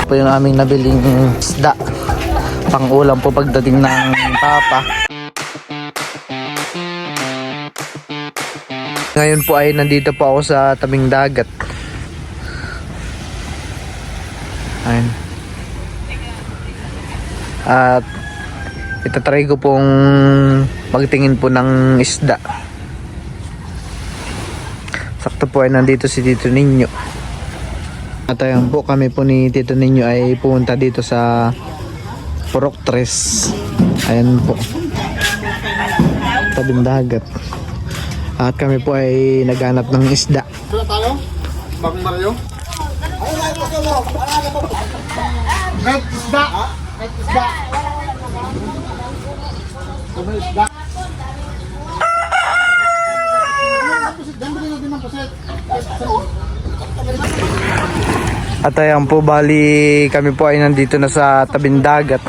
po yung aming nabiling isda. Pang-ulam po pagdating ng papa. Ngayon po ay nandito po ako sa tabing dagat. Ayun. At itatry ko pong magtingin po ng isda. Sakto po ay nandito si Tito Ninyo. At ayun po, kami po ni Tito Ninyo ay pumunta dito sa Purok Tres. Ayan po, tabing dagat. At kami po ay naghanap ng isda. Sila tayo? Bagong Mario? Red isda! Red isda! Red isda! Ganda din ang pusit. At ayan po, bali kami po ay nandito na sa tabing dagat.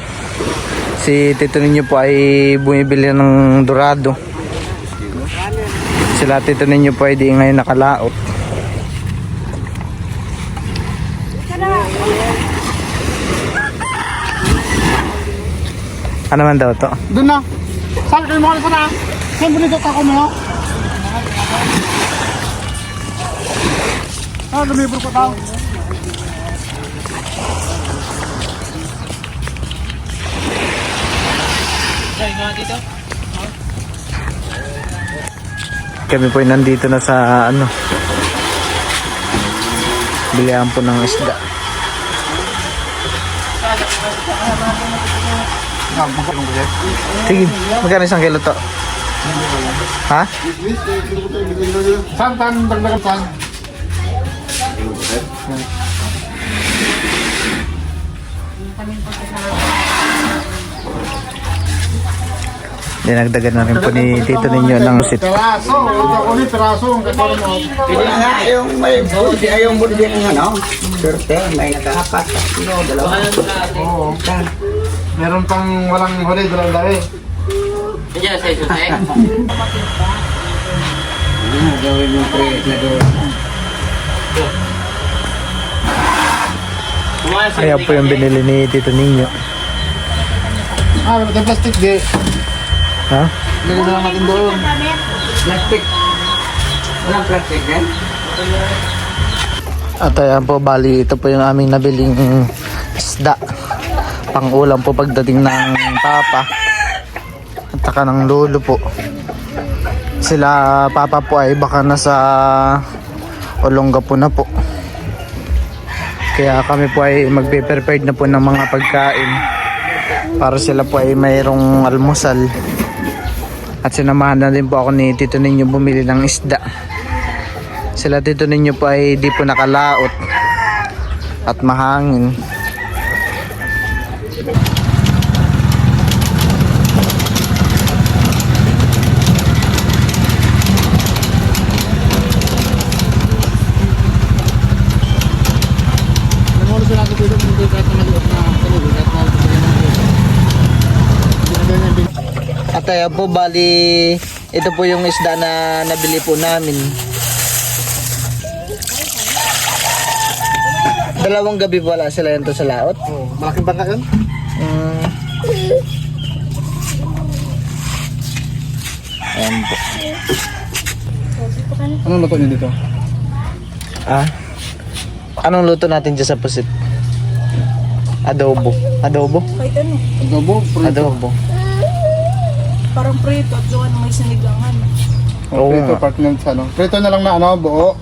Si Tito Ninyo po ay bumibili ng dorado. Sila Tito Ninyo po ay di ngayon nakalaot. Ano man daw to? Doon na! Sabi kayo mo ka na! Saan bunito ako mo? Lumibro ko tao. Kami po ay nandito na sa bilihan po ng isda. Sige, magkano isang kilo to? Ha? Saan dagdagan saan? Dinagdagan na rin po ni Tito Ninyo ng sit. Peraso! Ito ulit peraso ang katulong mo. Hindi nga yung may buti, yung buti ng surte, may nakahapat, tatlo, dalawa. Oo. Meron pang walang huli, dalawang dahil. Diyan sa iso tayo. Gawin yung pre na doon. Ayan po yung binili ni Tito Ninyo. May plastic di. Ha? Lagyan na lang natin doon. Plastic. Walang plastic yan? At ayan po, bali ito po yung aming nabiling isda. Pang-ulam po pagdating ng papa. At saka ng lolo po. Sila papa po ay baka nasa Olongapo na po. Kaya kami po ay magpe-prepared na po ng mga pagkain para sila po ay mayroong almusal. At sinamahan na din po ako ni Tito Ninyo bumili ng isda. Sila Tito Ninyo po ay di po nakalaot at mahangin. Nangulo sila natin dito kung kahit na maliit na kalubi. Kahit na At ayan po, bali ito po yung isda na nabili po namin. Dalawang gabi po wala sila yan to sa laot. malaking bangka yun. Ayan po. Anong luto niyo dito? Ah? Anong luto natin dyan sa pusit? Adobo. Adobo? Kahit ano, Adobo? Adobo. parang prito at gawa ng may sinigangan. Oo Prito, nga. partner sa ano. Prito na lang na buo.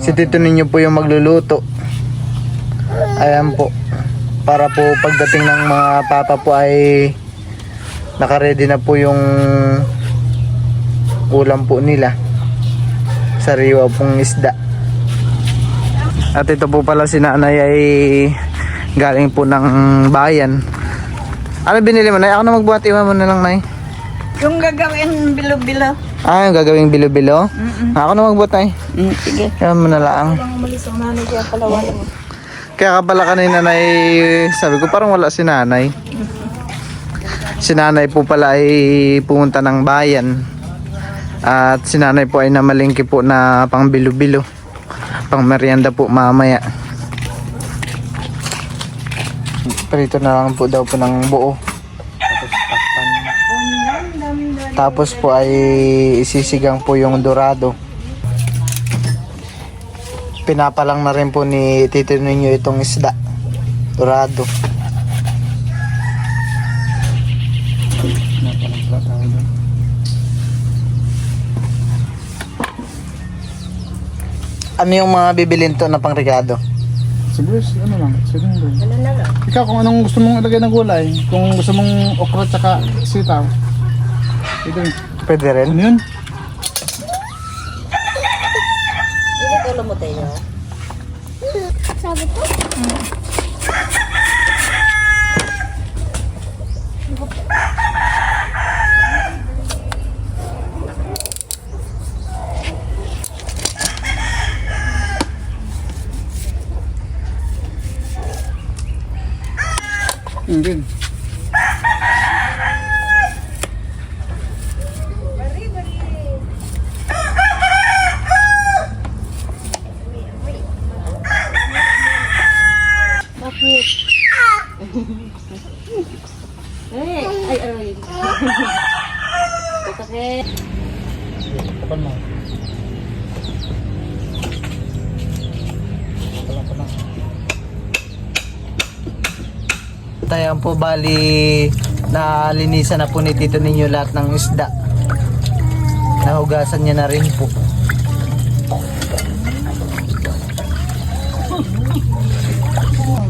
Si Tito Ninyo po yung magluluto. Ayan po. Para po pagdating ng mga papa po ay nakaready na po yung ulam po nila. Sariwa pong isda. At ito po pala si nanay ay galing po ng bayan. Ano binili mo, Nay? Ako na magbuhat, iwan mo na lang, Nay. Yung gagawin bilo-bilo. Ah, yung gagawing bilo-bilo? Ako na magbuhat, Nay. Sige. Iwan mo na lang. Parang umalis ang nanay kaya palawan mo. Kaya ka pala kanina, Nay, sabi ko parang wala si nanay. Si nanay po pala ay pumunta ng bayan. At si nanay po ay namalingki po na pang bilo-bilo. Pang merienda po mamaya. Prito na lang po daw po ng buo. Tapos takpan. Tapos po ay isisigang po yung dorado. Pinapalang na rin po ni Tito ninyo itong isda. Dorado. Ano yung mga bibilin to na pangregado? Sibuyas, ano lang, sinundo. Ikaw kung anong gusto mong ilagay ng gulay, kung gusto mong okra tsaka sitaw. Ito yun. Pwede rin. Ano yun? Hindi. Bakit? Ay. Bakit? Kapan mo? Tayo po bali nalinisan na po ni Tito ninyo lahat ng isda. Nahugasan niya na rin po.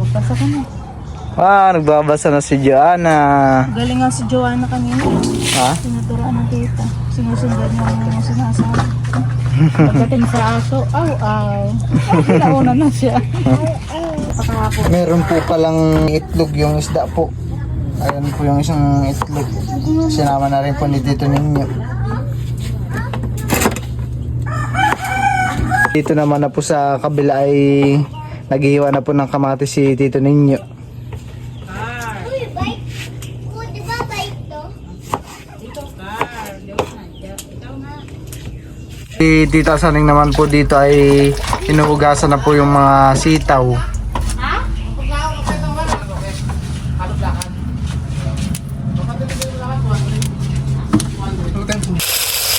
Basta ka na. Nagbabasa na si Joanna. Galing nga si Joanna kanina. Ha? Sinuturaan ng tita. Sinusundan niya yung sinasabi. Pagdating sa aso, aw. Ay, nauna na siya. Pakako. Meron po palang itlog yung isda po. Ayan po yung isang itlog. Sinama na rin po ni Tito ninyo. Dito naman na po sa kabila ay naghihiwa na po ng kamatis si Tito ninyo. Si Tita Saning naman po dito ay inuugasan na po yung mga sitaw.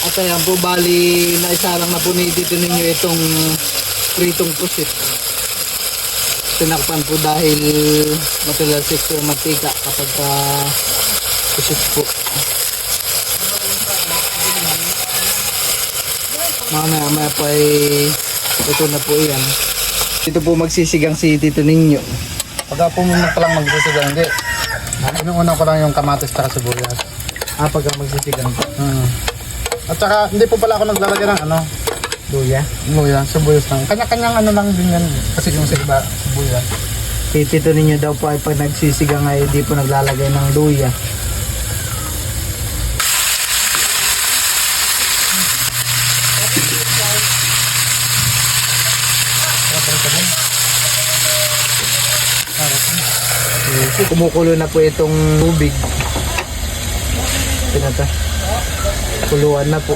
At ayan po, bali naisalang na po ni Tito ninyo itong pritong pusit. Tinakpan po dahil matalasik po yung mantika kapag pusit po. Mamaya po ay ito na po yan. Dito po magsisigang si Tito ninyo. Pagka po muna pa lang magsisigang, hindi. Inuuna ko lang yung kamatis tsaka sibuyas. Pagka magsisigang po. At saka, hindi po pala ako naglalagay ng ano, Luya. luya, sibuyas lang. Kanya-kanyang ano lang din yan. Kasi yung iba, sibuyas. Si Tito ninyo daw po ay pag nagsisigang ay di po naglalagay ng luya. Kumukulo na po itong tubig. Pinata. Kuluan na po.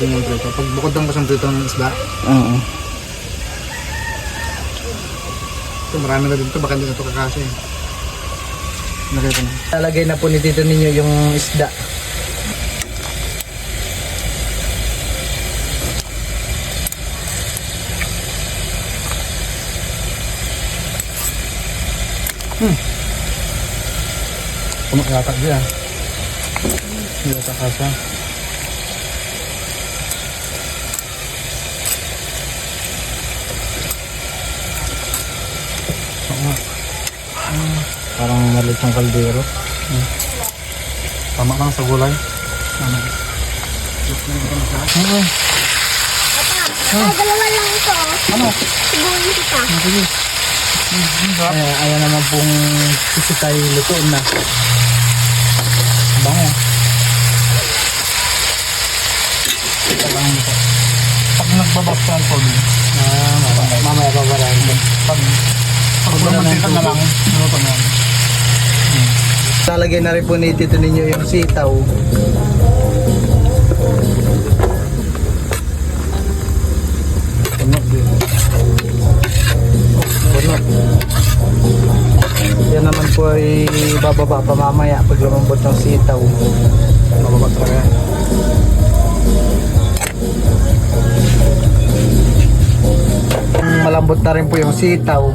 Yung prito. Pag bukod ng basang prito ng isda, Oo. ito marami na din ito, baka hindi na ito kakasya. Nakita na. Lalagay na po ni Tito ninyo yung isda. Kumakatak dia. Hindi na kakasya. Parang malit ng kaldero. Tama lang sa gulay. Dalawa lang ito. Ano? Siguro kita. Ayan naman pong sisitay luto na. Bango. Ito lang ito. Pag nagbabaksan po din. Mamaya pa parang. Pag mantika na lang, luto na yan. Lalagay na rin po ni Tito ninyo yung sitaw. Puno. bababa pa mamaya pag lumambot ng sitaw. Bababa talaga. Malambot na rin po yung sitaw.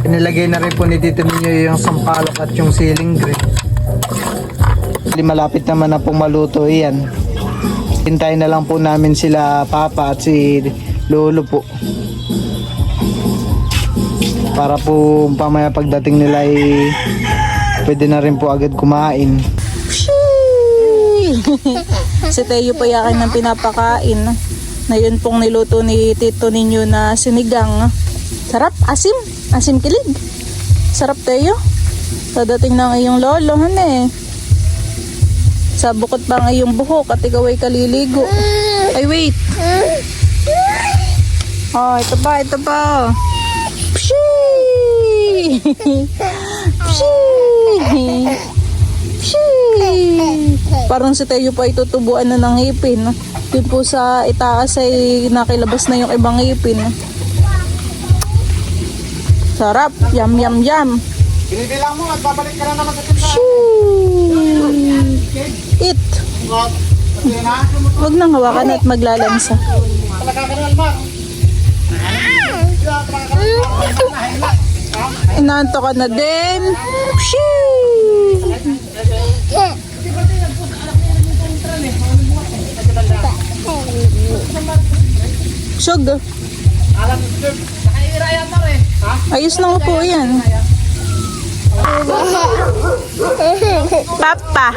Inilagay na rin po ni Tito Ninyo yung sampalok at yung ceiling grate. Malapit naman na pong maluto yan. Hintayin na lang po namin sila Papa at si Lolo po. Para po pamaya pagdating nila ay pwede na rin po agad kumain. Si Teo pa yakin ng pinapakain. Na yun pong niluto ni Tito Ninyo na sinigang. Sarap, asim. Asim kilig. Sarap Teo. Padating na ngayong lolo, eh. Sa bukod pa ang iyong buhok at ikaw ay kaliligo. Ay, wait. Oh, ito pa. Pshii! Pshii! Pshii! Parang si Teo pa itutubuan na ng ngipin. Yun po sa itaas ay nakilabas na yung ibang ngipin. Sarap. Yum, yum, yum. Binibilang mo at babalik ka na naman sa tindahan. Pshii! Eat. Huwag nang hawakan at maglalansa. Inaanto ka na din. Pshii! Sog. Ayos lang po yan. Papa.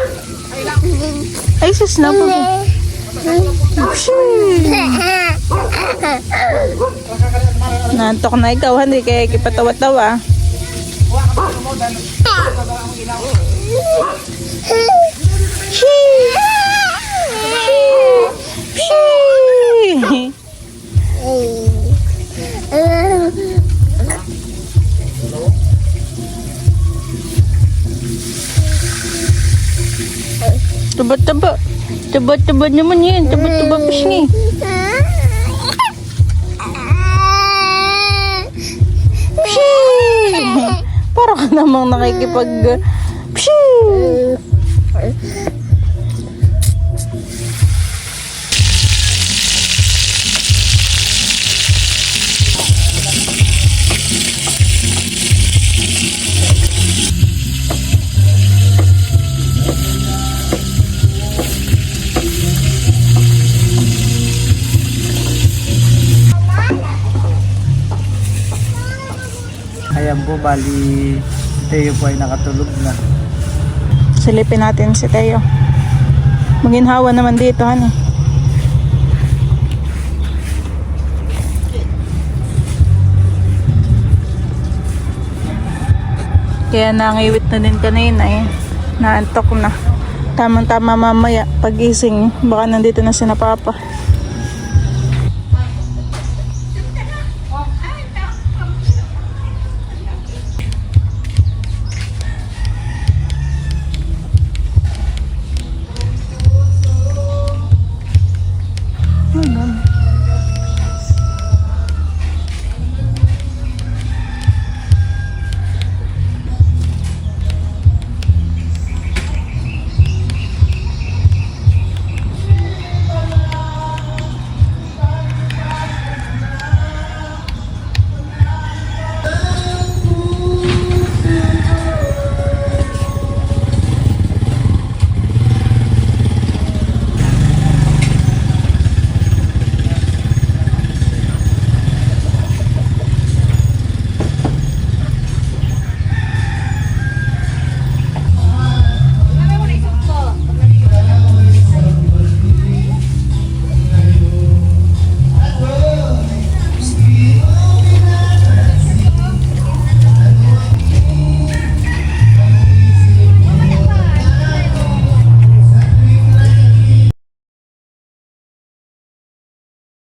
Ay, sus na po. Nantok na ikaw, hindi kaya kipatawa-tawa. Taba-taba. Taba-taba naman yan. Taba-taba pisngi. Para ka namang nakikipag... Ayan po, bali Teo po ay nakatulog na. Silipin natin si Teo. Maginhawa naman dito, ano. Kaya nangiwit na din kanina eh. Naantok na. Tamang-tama mamaya pag-ising. Baka nandito na si na Papa.